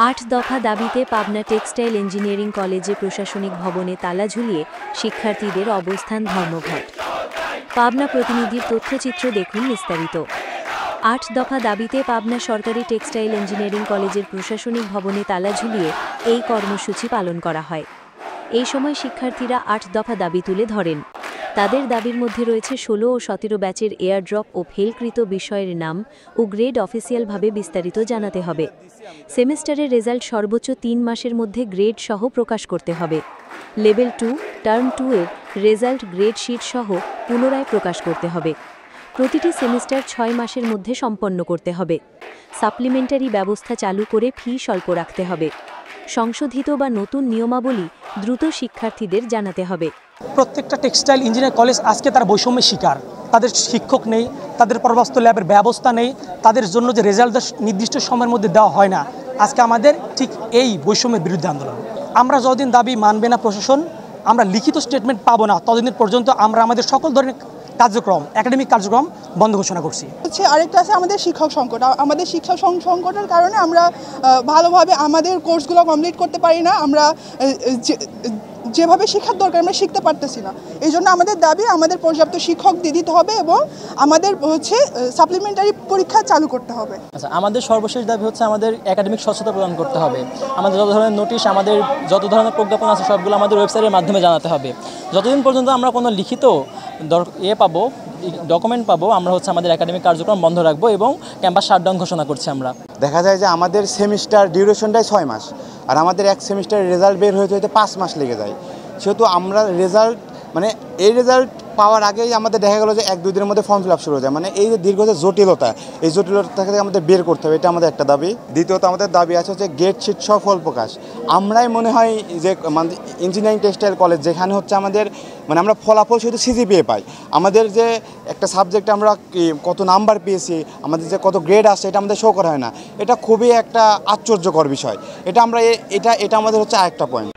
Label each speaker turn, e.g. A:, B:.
A: 8 দফা দাবিতে Pabna textile engineering কলেজে প্রশাসনিক ভবনে তালা ঝুলিয়ে শিক্ষার্থীদের অবস্থান ধর্মঘট। পাবনা প্রতিনিধির তথ্যচিত্র দেখুন বিস্তারিত। 8 দফা দাবিতে পাবনা সরকারি টেক্সটাইল ইঞ্জিনিয়ারিং কলেজের প্রশাসনিক ভবনে তালা ঝুলিয়ে এই কর্মসূচি পালন করা হয়। এই সময় শিক্ষার্থীরা 8 দফা দাবি তুলে ধরেন। তাদের দাবির মধ্যে রয়েছে 16 ও 17 ব্যাচের এয়ারড্রপ ও ফেলকৃত বিষয়ের নাম ও গ্রেড অফিসিয়ালভাবে বিস্তারিত জানাতে হবে। সেমিস্টারের রেজাল্ট সর্বোচ্চ 3 মাসের মধ্যে গ্রেড সহ প্রকাশ করতে হবে। লেভেল 2 টার্ম 2 এর রেজাল্ট গ্রেড শিট সহ পুনরায় প্রকাশ করতে হবে। প্রতিটি সেমিস্টার 6 মাসের মধ্যে সম্পন্ন করতে হবে। সাপ্লিমেন্টারি ব্যবস্থা চালু করে ফি স্বল্প রাখতে হবে। সংশোধিত বা নতুন নিয়মাবলী দ্রুত শিক্ষার্থীদের জানাতে হবে।
B: প্রত্যেকটা টেক্সটাইল ইঞ্জিনিয়ারিং কলেজ আজকে তার বৈষম্যের শিকার। তাদের শিক্ষক নেই, তাদের পরবাস্ত ল্যাবের ব্যবস্থা নেই, তাদের জন্য যে রেজাল্ট নির্দিষ্ট সময়ের মধ্যে দেওয়া হয় না। আজকে আমাদের ঠিক এই বৈষম্যের বিরুদ্ধে আন্দোলন। আমরা যতদিন দাবি মানবে না প্রশাসন, আমরা লিখিত স্টেটমেন্ট পাবো না, ততদিন পর্যন্ত আমরা আমাদের সকল ধরনের কার্যক্রম, একাডেমিক কার্যক্রম বন্ধ ঘোষণা করছি।
C: আরেকটা আছে আমাদের শিক্ষক সংকট। আমাদের শিক্ষক সংকটের কারণে আমরা ভালোভাবে আমাদের কোর্সগুলো কমপ্লিট করতে পারি না। আমরা যেভাবে শেখার দরকার আমরা শিখতে পারতেছি না। এই জন্য আমাদের দাবি আমাদের পর্যাপ্ত শিক্ষক দিতে হবে এবং আমাদের সাপ্লিমেন্টারি পরীক্ষা চালু করতে হবে।
D: আচ্ছা, আমাদের সর্বশেষ দাবি হচ্ছে আমাদের একাডেমিক স্বচ্ছতা প্রদান করতে হবে। আমাদের যত ধরনের নোটিশ, আমাদের যত ধরনের প্রজ্ঞাপন আছে সবগুলো আমাদের ওয়েবসাইটের মাধ্যমে জানাতে হবে। যতদিন পর্যন্ত আমরা কোনো লিখিত ডকুমেন্ট পাবো, আমরা আমাদের একাডেমিক কার্যক্রম বন্ধ রাখবো এবং ক্যাম্পাস শাটডাউন ঘোষণা করছি। আমরা
E: দেখা যায় যে আমাদের সেমিস্টার ডিউরেশনটাই 6 মাস, আর আমাদের এক সেমিস্টারের রেজাল্ট বের হতে 5 মাস লেগে যায়। সেহেতু আমরা এই রেজাল্ট পাওয়ার আগেই আমাদের দেখা গেলো যে 1-2 দিনের মধ্যে ফর্ম ফিল আপ শুরু হয়ে যায়। এই যে দীর্ঘ যে জটিলতা, এই জটিলতা থেকে আমাদের বের করতে হবে, এটা আমাদের একটা দাবি। দ্বিতীয়ত আমাদের দাবি আছে হচ্ছে গ্রেড শিট সহ ফল প্রকাশ। আমরাই মনে হয় যে ইঞ্জিনিয়ারিং টেক্সটাইল কলেজ, যেখানে আমাদের আমরা ফলাফল শুধু সিজিপিএ পাই। আমাদের যে একটা সাবজেক্টে আমরা কত নাম্বার পেয়েছি, আমাদের যে কত গ্রেড আসছে, এটা আমাদের শো করা হয় না। এটা খুবই একটা আশ্চর্যকর বিষয়। এটা আমাদের আরেকটা পয়েন্ট।